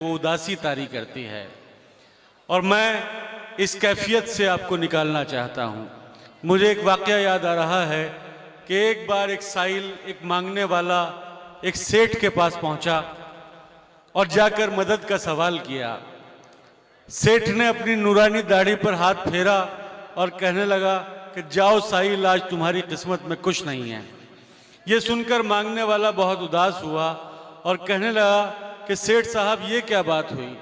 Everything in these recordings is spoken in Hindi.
वो उदासी तारी करती है। और मैं इस कैफियत से आपको निकालना चाहता हूँ। मुझे एक वाक़या याद आ रहा है कि एक बार एक साइल, एक मांगने वाला एक सेठ के पास पहुँचा और जाकर मदद का सवाल किया। सेठ ने अपनी नूरानी दाढ़ी पर हाथ फेरा और कहने लगा कि जाओ साहिल, आज तुम्हारी किस्मत में कुछ नहीं है। ये सुनकर मांगने वाला बहुत उदास हुआ और कहने लगा कि सेठ साहब ये क्या बात हुई।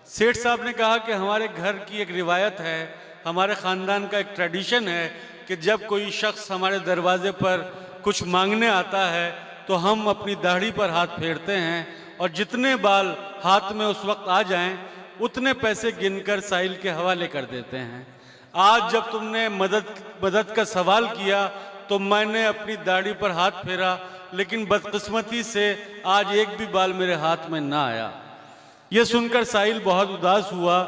सेठ साहब ने कहा कि हमारे घर की एक रिवायत है, हमारे ख़ानदान का एक ट्रेडिशन है कि जब कोई शख्स हमारे दरवाजे पर कुछ मांगने आता है तो हम अपनी दाढ़ी पर हाथ फेरते हैं और जितने बाल हाथ में उस वक्त आ जाएं उतने पैसे गिनकर साहिल के हवाले कर देते हैं। आज जब तुमने मदद का सवाल किया तो मैंने अपनी दाढ़ी पर हाथ फेरा, लेकिन बदकिस्मती से आज एक भी बाल मेरे हाथ में ना आया। ये सुनकर साहिल बहुत उदास हुआ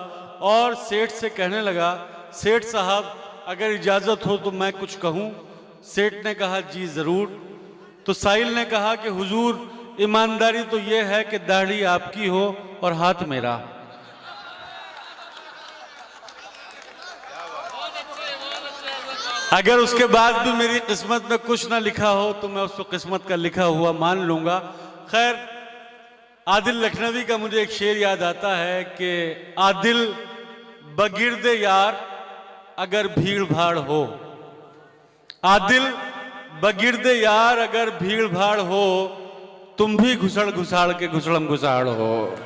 और सेठ से कहने लगा, सेठ साहब अगर इजाज़त हो तो मैं कुछ कहूँ। सेठ ने कहा जी ज़रूर। तो साहिल ने कहा कि हुजूर, ईमानदारी तो ये है कि दाढ़ी आपकी हो और हाथ मेरा। अगर उसके बाद भी मेरी किस्मत में कुछ ना लिखा हो तो मैं उसको किस्मत का लिखा हुआ मान लूँगा। खैर, आदिल लखनवी का मुझे एक शेर याद आता है कि आदिल बगिरदे यार अगर भीड़ भाड़ हो, आदिल बगिरदे यार अगर भीड़ भाड़ हो, तुम भी घुसड़ घुसाड़ के घुसड़म घुसाड़ हो।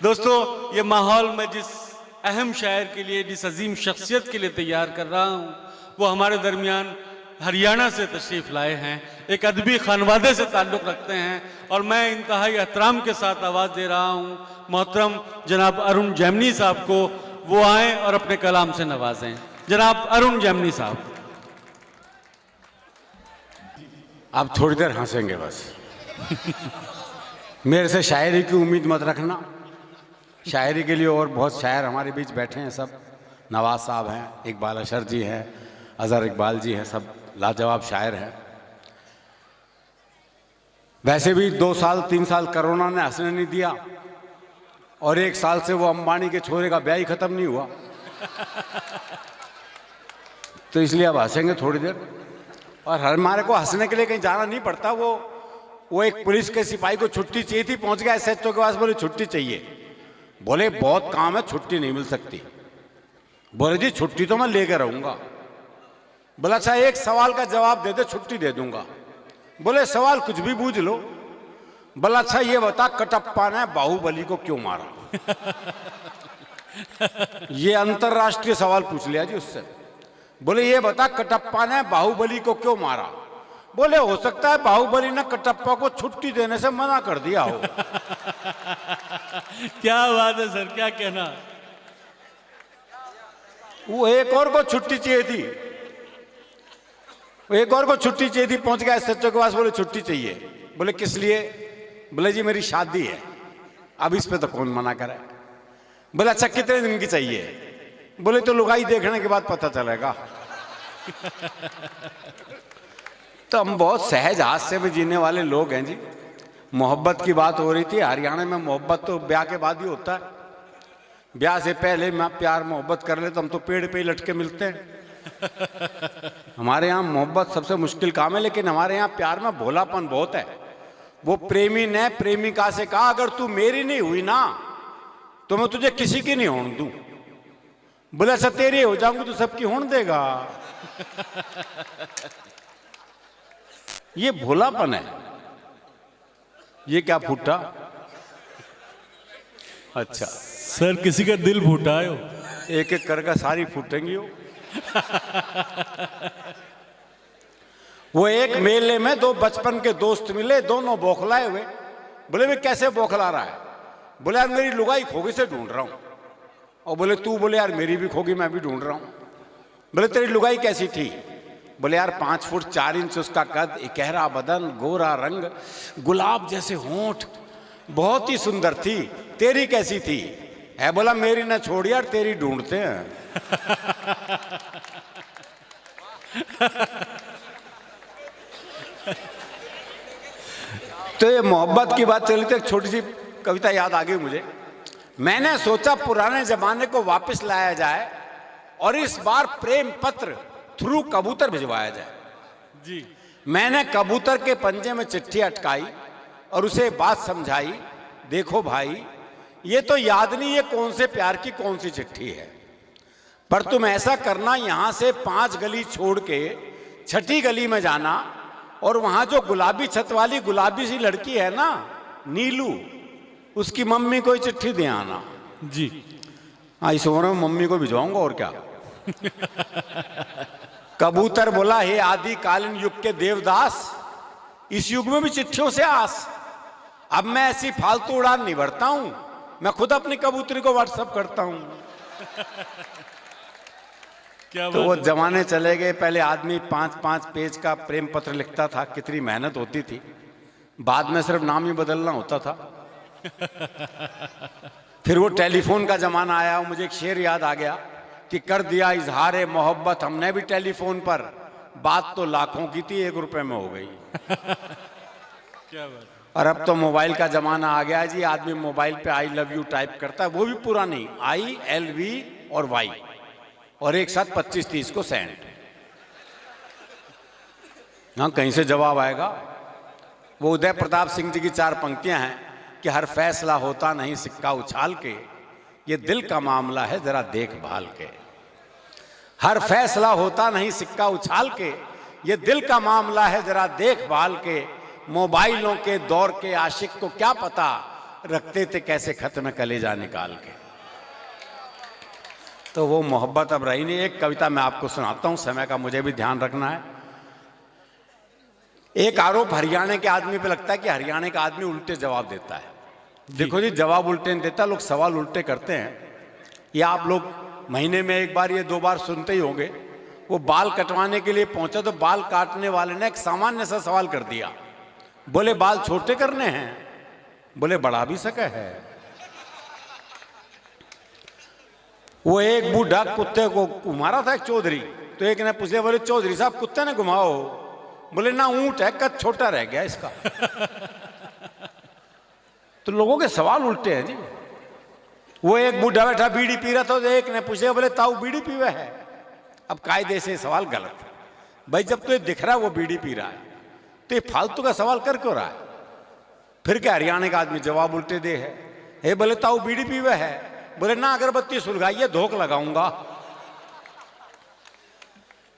दोस्तों, ये माहौल मैं जिस अहम शायर के लिए, जिस अजीम शख्सियत के लिए तैयार कर रहा हूँ, वो हमारे दरमियान हरियाणा से तशरीफ़ लाए हैं, एक अदबी खानवादे से ताल्लुक़ रखते हैं और मैं इंतहाई एहतराम के साथ आवाज़ दे रहा हूँ मोहतरम जनाब अरुण जैमिनी साहब को। वो आएँ और अपने कलाम से नवाजें। जनाब अरुण जैमिनी साहब। आप थोड़ी देर हंसेंगे बस। मेरे से शायरी की उम्मीद मत रखना। शायरी के लिए और बहुत शायर हमारे बीच बैठे हैं, सब नवाज साहब हैं, इकबाल अशर जी हैं, अज़हर इकबाल जी हैं, सब लाजवाब शायर हैं। वैसे भी 2 साल 3 साल कोरोना ने हंसने नहीं दिया और 1 साल से वो अंबानी के छोरे का ब्याह ही ख़त्म नहीं हुआ। तो इसलिए अब हंसेंगे थोड़ी देर। और हमारे को हंसने के लिए कहीं जाना नहीं पड़ता। वो एक पुलिस के सिपाही को छुट्टी चाहिए थी, पहुंच गया SHO के पास, बोले छुट्टी चाहिए। बोले बहुत काम है, छुट्टी नहीं मिल सकती। बोले जी छुट्टी तो मैं लेकर रहूंगा। बोला अच्छा एक सवाल का जवाब दे दे, छुट्टी दे दूंगा। बोले सवाल कुछ भी पूछ लो। बोला अच्छा ये बता, कटप्पा ने बाहुबली को क्यों मारा? ये अंतरराष्ट्रीय सवाल पूछ लिया जी उससे। बोले ये बता, कटप्पा ने बाहुबली को क्यों मारा? बोले हो सकता है बाहुबली ने कटप्पा को छुट्टी देने से मना कर दिया हो। क्या बात है सर, क्या कहना। वो एक और को छुट्टी चाहिए थी, एक और को छुट्टी चाहिए थी, पहुंच गया SHO के पास, बोले छुट्टी चाहिए। बोले किस लिए? बोले जी मेरी शादी है। अब इस पे तो कौन मना करे। बोले अच्छा कितने दिन की चाहिए? बोले तो लुगाई देखने के बाद पता चलेगा। तो हम बहुत सहज हास्य में जीने वाले लोग हैं जी। मोहब्बत की बात हो रही थी। हरियाणा में मोहब्बत तो ब्याह के बाद ही होता है। ब्याह से पहले मैं प्यार मोहब्बत कर ले तो हम तो पेड़ पे ही लटके मिलते हैं। हमारे यहाँ मोहब्बत सबसे मुश्किल काम है, लेकिन हमारे यहाँ प्यार में भोलापन बहुत है। वो प्रेमी ने प्रेमिका से कहा अगर तू मेरी नहीं हुई ना तो मैं तुझे किसी की नहीं होने दूं। बोला अच्छा तेरी हो जाऊंगी तो सबकी होने देगा। ये भोलापन है। ये क्या फूटा? अच्छा सर किसी का दिल फूटा है। एक एक करके सारी फूटेंगी वो एक मेले में 2 बचपन के दोस्त मिले, दोनों बौखलाए हुए। बोले वे कैसे बौखला रहा है? बोले यार मेरी लुगाई खोगी से ढूंढ रहा हूं। और बोले तू? बोले यार मेरी भी खोगी, मैं भी ढूंढ रहा हूं। बोले तेरी लुगाई कैसी थी? बोले यार 5 फुट 4 इंच उसका कद, गहरा बदन, गोरा रंग, गुलाब जैसे होंठ, बहुत ही सुंदर थी। तेरी कैसी थी? है बोला मेरी ना छोड़ यार, तेरी ढूंढते हैं। तो ये मोहब्बत की बात चली थी। एक छोटी सी कविता याद आ गई मुझे। मैंने सोचा पुराने जमाने को वापस लाया जाए और इस बार प्रेम पत्र थ्रू कबूतर भिजवाया जाए। जी। मैंने कबूतर के पंजे में चिट्ठी अटकाई और उसे बात समझाई, देखो भाई ये तो याद नहीं है कौन से प्यार की कौन सी चिट्ठी है, पर तुम ऐसा करना, यहां से 5 गली छोड़ के 6ठी गली में जाना और वहां जो गुलाबी छत वाली गुलाबी सी लड़की है ना, नीलू, उसकी मम्मी को चिट्ठी दे आना। जी। हाँ, इस उम्र में मम्मी को भिजवाऊंगा और क्या। कबूतर बोला, हे आदिकालीन युग के देवदास, इस युग में भी चिट्ठियों से आस। अब मैं ऐसी फालतू उड़ान नहीं भरता हूं, मैं खुद अपनी कबूतरी को व्हाट्सएप करता हूं। क्या तो वो जमाने चले गए। पहले आदमी 5-5 पेज का प्रेम पत्र लिखता था, कितनी मेहनत होती थी। बाद में सिर्फ नाम ही बदलना होता था। फिर वो टेलीफोन का जमाना आया। मुझे एक शेर याद आ गया कि कर दिया इजहार मोहब्बत हमने भी टेलीफोन पर, बात तो लाखों की थी 1 रुपए में हो गई। क्या बात। और अब तो मोबाइल का जमाना आ गया जी। आदमी मोबाइल पे आई लव यू टाइप करता है, वो भी पूरा नहीं, ILV और Y, और एक साथ 25-30 को सेंड। हाँ, कहीं से जवाब आएगा। वो उदय प्रताप सिंह जी की 4 पंक्तियां हैं कि हर फैसला होता नहीं सिक्का उछाल के, ये दिल का मामला है जरा देखभाल के। हर फैसला होता नहीं सिक्का उछाल के, ये दिल का मामला है जरा देखभाल के। मोबाइलों के दौर के आशिक को क्या पता, रखते थे कैसे खत में कलेजा निकाल के। तो वो मोहब्बत अब रही नहीं। एक कविता मैं आपको सुनाता हूं, समय का मुझे भी ध्यान रखना है। एक आरोप हरियाणा के आदमी पे लगता है कि हरियाणा का आदमी उल्टे जवाब देता है। देखो जी, जवाब उल्टे नहीं देता, लोग सवाल उल्टे करते हैं। या आप लोग महीने में 1 बार या 2 बार सुनते ही होंगे। वो बाल कटवाने के लिए पहुंचा तो बाल काटने वाले ने एक सामान्य सा सवाल कर दिया। बोले बाल छोटे करने हैं? बोले बढ़ा भी सके है। वो एक बूढ़ा कुत्ते को घुमा था, एक चौधरी, तो एक ने पूछा, बोले चौधरी साहब कुत्ते ने घुमाओ? बोले ना, ऊंट है, कद छोटा रह गया इसका। तो लोगों के सवाल उल्टे हैं जी। वो एक बूढ़ा बैठा बीड़ी पी रहा था, तो एक ने पूछा, बोले ताऊ बीड़ी पीवे है? अब कायदे से सवाल गलत है भाई। जब तो ये दिख रहा है वो बीड़ी पी रहा है, तो ये फालतू का सवाल कर क्यों रहा है? फिर क्या हरियाणा का आदमी जवाब उल्टे दे है। हे बोले ताऊ बीड़ी पीवे है? बोले ना, अगरबत्ती सुलगाइए, धोख लगाऊंगा।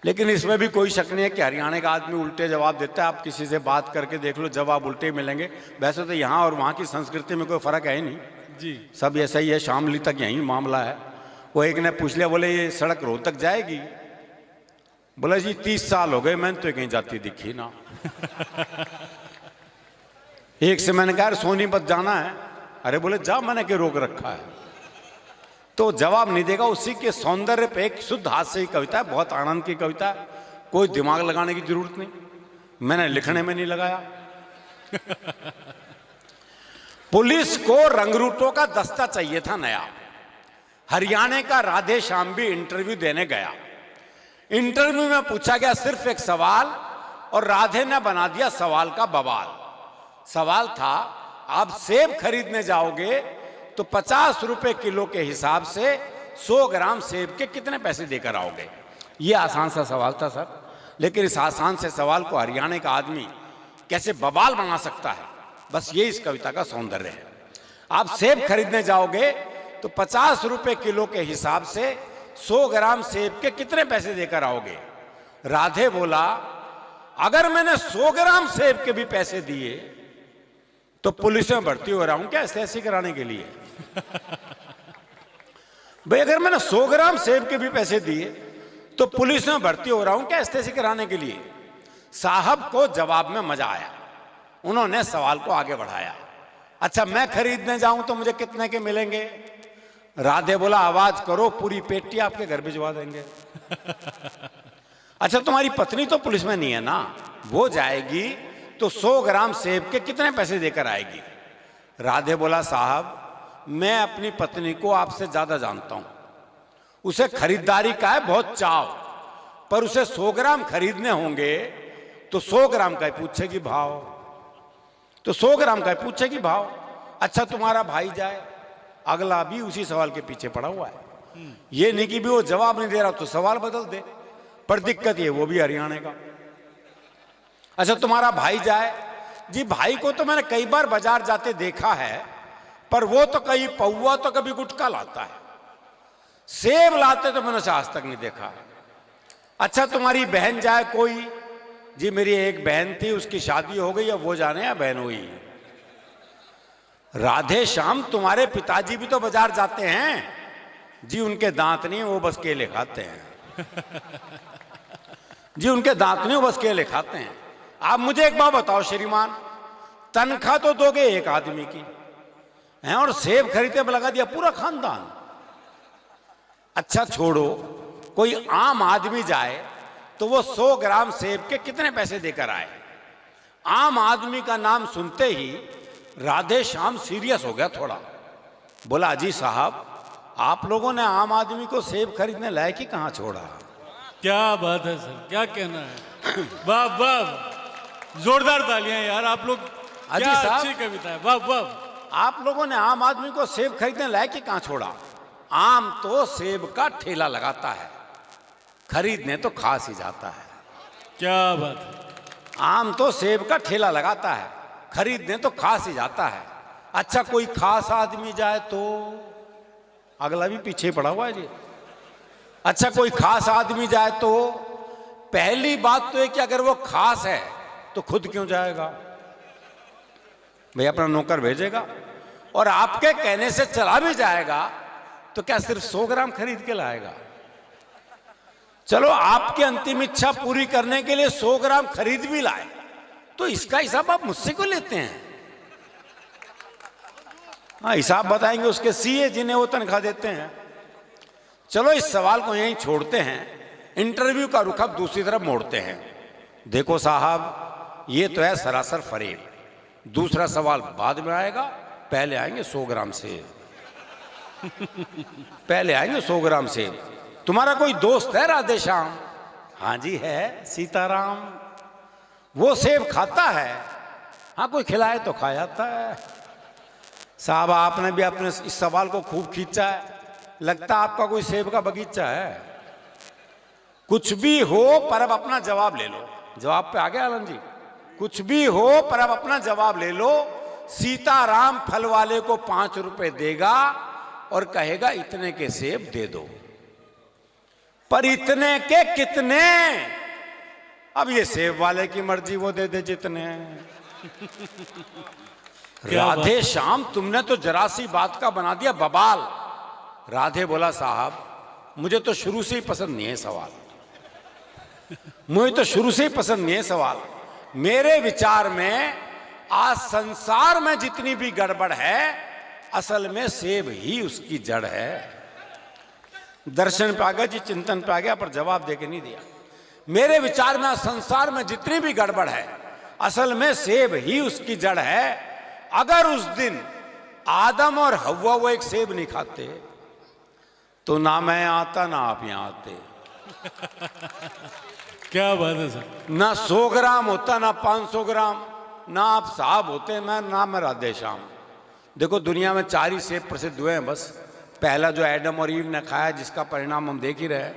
लेकिन इसमें भी कोई शक नहीं है कि हरियाणा का आदमी उल्टे जवाब देता है। आप किसी से बात करके देख लो, जवाब उल्टे मिलेंगे। वैसे तो यहाँ और वहाँ की संस्कृति में कोई फर्क है नहीं जी, सब ऐसा ही है। शामली तक यही मामला है। वो एक ने पूछ लिया, बोले ये सड़क रोहतक जाएगी? बोला जी 30 साल हो गए, मैंने तो कहीं जाती दिखी ना। एक से मैंने कहा सोनीपत जाना है। अरे बोले जा, मैंने क्या रोक रखा है? तो जवाब नहीं देगा। उसी के सौंदर्य पे एक शुद्ध हास्य की कविता है, बहुत आनंद की कविता है, कोई दिमाग लगाने की जरूरत नहीं, मैंने लिखने में नहीं लगाया। पुलिस को रंगरूटों का दस्ता चाहिए था नया। हरियाणा का राधे श्याम भी इंटरव्यू देने गया। इंटरव्यू में पूछा गया सिर्फ एक सवाल, और राधे ने बना दिया सवाल का बवाल। सवाल था, आप सेब खरीदने जाओगे तो 50 रुपए किलो के हिसाब से 100 ग्राम सेब के कितने पैसे देकर आओगे? यह आसान सा सवाल था सर, लेकिन इस आसान से सवाल को हरियाणा का आदमी कैसे बवाल बना सकता है, बस ये इस कविता का सौंदर्य है। आप सेब खरीदने जाओगे तो 50 रुपए किलो के हिसाब से 100 ग्राम सेब के कितने पैसे देकर आओगे? राधे बोला, अगर मैंने 100 ग्राम सेब के भी पैसे दिए तो पुलिस में भर्ती हो रहा हूं क्या ऐसे कराने के लिए? भाई अगर मैंने 100 ग्राम सेब के भी पैसे दिए तो पुलिस में भर्ती हो रहा हूं क्या ऐसे कराने के लिए? साहब को जवाब में मजा आया, उन्होंने सवाल को आगे बढ़ाया। अच्छा मैं खरीदने जाऊं तो मुझे कितने के मिलेंगे? राधे बोला, आवाज करो, पूरी पेटी आपके घर भिजवा देंगे। अच्छा तुम्हारी पत्नी तो पुलिस में नहीं है ना, वो जाएगी तो 100 ग्राम सेब के कितने पैसे देकर आएगी? राधे बोला, साहब मैं अपनी पत्नी को आपसे ज्यादा जानता हूं, उसे खरीदारी का है बहुत चाव, पर उसे 100 ग्राम खरीदने होंगे तो 100 ग्राम का ही पूछेगी भाव, तो 100 ग्राम का ही पूछेगी भाव। अच्छा तुम्हारा भाई जाए, अगला भी उसी सवाल के पीछे पड़ा हुआ है। ये नहीं कि भी वो जवाब नहीं दे रहा तो सवाल बदल दे, पर दिक्कत ये वो भी हरियाणा का। अच्छा तुम्हारा भाई जाए, जी भाई को तो मैंने कई बार बाजार जाते देखा है, पर वो तो कहीं पौवा तो कभी गुटखा लाता है, सेब लाते तो मैंने आज तक नहीं देखा है। अच्छा तुम्हारी बहन जाए कोई, जी मेरी एक बहन थी, उसकी शादी हो गई, अब वो जाने या बहन हुई। राधे श्याम तुम्हारे पिताजी भी तो बाजार जाते हैं, जी उनके दांत नहीं, वो बस केले खाते हैं। जी उनके दांत नहीं, वो बस केले खाते हैं। आप मुझे एक बात बताओ श्रीमान, तनख्वाह तो दोगे एक आदमी की हैं और सेब खरीदने में लगा दिया पूरा खानदान। अच्छा छोड़ो, कोई आम आदमी जाए तो वो 100 ग्राम सेब के कितने पैसे देकर आए। आम आदमी का नाम सुनते ही राधे श्याम सीरियस हो गया थोड़ा, बोला अजी साहब आप लोगों ने आम आदमी को सेब खरीदने लायक ही कहां छोड़ा। क्या बात है सर, क्या कहना है, वाह वाह, जोरदार तालियां यार आप लोग, अजी क्या साहब, अच्छी कविता है, वाह वाह। आप लोगों ने आम आदमी को सेब खरीदने लायक ही कहां छोड़ा। आम तो सेब का ठेला लगाता है, खरीदने तो खास ही जाता है। क्या बात है, आम तो सेब का ठेला लगाता है, खरीदने तो खास ही जाता है। अच्छा कोई खास आदमी जाए तो, अगला भी पीछे पड़ा हुआ है जी। अच्छा कोई खास आदमी जाए तो, पहली बात तो है कि अगर वो खास है तो खुद क्यों जाएगा, भाई अपना नौकर भेजेगा, और आपके कहने से चला भी जाएगा तो क्या सिर्फ 100 ग्राम खरीद के लाएगा। चलो आपकी अंतिम इच्छा पूरी करने के लिए 100 ग्राम खरीद भी लाए तो इसका हिसाब आप मुझसे क्यों लेते हैं। हाँ हिसाब बताएंगे उसके सीए जिन्हें वो तनख्वाह देते हैं। चलो इस सवाल को यहीं छोड़ते हैं, इंटरव्यू का रुख अब दूसरी तरफ मोड़ते हैं। देखो साहब ये तो है सरासर फरेब, दूसरा सवाल बाद में आएगा, पहले आएंगे 100 ग्राम सेब। पहले आएंगे 100 ग्राम सेब। तुम्हारा कोई दोस्त है राधे श्याम? हाँ जी है, सीताराम। वो सेब खाता है? हाँ कोई खिलाए तो खा जाता है। साहब आपने भी अपने इस सवाल को खूब खींचा है, लगता आपका कोई सेब का बगीचा है। कुछ भी हो पर अब अपना जवाब ले लो। जवाब पे आ गया आलम जी? कुछ भी हो पर अब अपना जवाब ले लो। सीताराम फल वाले को 5 रुपए देगा और कहेगा इतने के सेब दे दो, पर इतने के कितने? अब ये सेब वाले की मर्जी, वो दे दे जितने। राधे श्याम तुमने तो जरा सी बात का बना दिया बवाल। राधे बोला साहब मुझे तो शुरू से ही पसंद नहीं है सवाल, मुझे तो शुरू से ही पसंद नहीं है सवाल। मेरे विचार में आज संसार में जितनी भी गड़बड़ है असल में सेब ही उसकी जड़ है। दर्शन पे आ गया जी, चिंतन पे आ गया, पर जवाब देके नहीं दिया। मेरे विचार में संसार में जितनी भी गड़बड़ है असल में सेब ही उसकी जड़ है। अगर उस दिन आदम और हव्वा वो एक सेब नहीं खाते तो ना मैं आता ना आप यहां आते। क्या बात है सर। ना 100 ग्राम होता, ना 500 ग्राम, ना आप साहब होते, ना मैं राधे श्याम। देखो दुनिया में 4 ही सेब प्रसिद्ध हुए हैं बस। पहला जो एडम और ईव ने खाया जिसका परिणाम हम देख ही रहे हैं।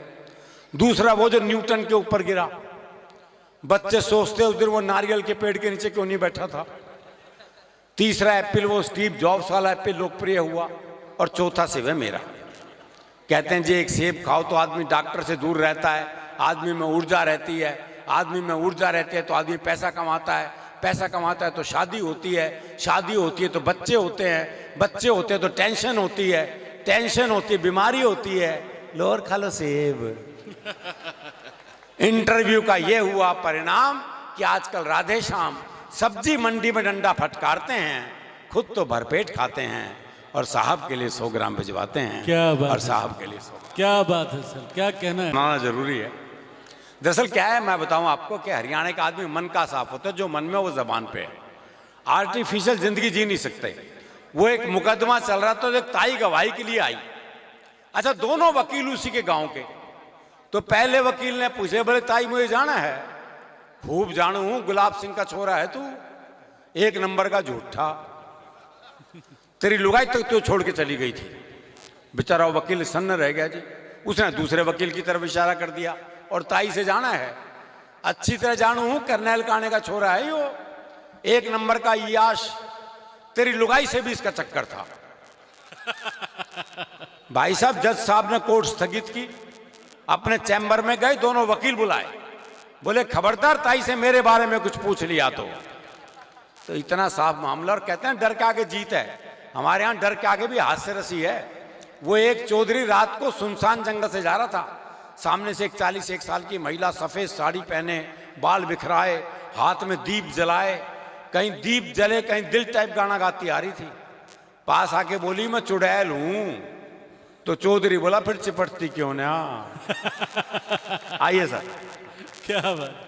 दूसरा वो जो न्यूटन के ऊपर गिरा, बच्चे सोचते उस दिन वो नारियल के पेड़ के नीचे क्यों नहीं बैठा था। तीसरा एप्पल, वो स्टीव जॉब्स वाला एप्पल लोकप्रिय हुआ। और चौथा सेब है मेरा। कहते हैं जी एक सेब खाओ तो आदमी डॉक्टर से दूर रहता है, आदमी में ऊर्जा रहती है, आदमी में ऊर्जा रहती है तो आदमी पैसा कमाता है, पैसा कमाता है तो शादी होती है, शादी होती है तो बच्चे होते हैं, बच्चे होते हैं तो टेंशन होती है, टेंशन होती है बीमारी होती है, लो और खा लो सेब। इंटरव्यू का ये हुआ परिणाम कि आजकल राधे श्याम सब्जी मंडी में डंडा फटकारते हैं, खुद तो भरपेट खाते हैं और साहब के लिए 100 ग्राम भिजवाते हैं। क्या बात और है। साहब के लिए 100 ग्राम। क्या बात है सर, क्या कहना है। माना जरूरी है। दरअसल क्या है मैं बताऊं आपको कि हरियाणा का आदमी मन का साफ होता है, जो मन में वो जबान पे है। आर्टिफिशियल जिंदगी जी नहीं सकते। वो एक मुकदमा चल रहा था, एक ताई गवाही के लिए आई। अच्छा दोनों वकील उसी के गांव के। तो पहले वकील ने पूछे, बोले ताई मुझे जाना है? खूब जानू हूं, गुलाब सिंह का छोरा है तू, 1 नंबर का झूठा। तेरी लुगाई तो छोड़ के चली गई थी। बेचारा वकील सन्न रह गया जी। उसने दूसरे वकील की तरफ इशारा कर दिया और ताई से जाना है, अच्छी तरह जानू हूं, करनैल काने का छोरा है यो, 1 नंबर का याश, तेरी लुगाई से भी इसका चक्कर था। भाई साहब, जज साहब ने कोर्ट स्थगित की, अपने चैम्बर में गए, दोनों वकील बुलाए, बोले खबरदार ताई से मेरे बारे में कुछ पूछ लिया तो इतना साफ मामला। और कहते हैं डर के आगे जीत है, हमारे यहां डर के आगे भी हास्य रसी है। वो एक चौधरी रात को सुनसान जंगल से जा रहा था, सामने से एक 41 साल की महिला सफेद साड़ी पहने, बाल बिखराए, हाथ में दीप जलाए, कहीं दीप जले कहीं दिल टाइप गाना गाती आ रही थी। पास आके बोली मैं चुड़ैल हूं, तो चौधरी बोला फिर चिपटती क्यों ना। आइए सर। क्या बात।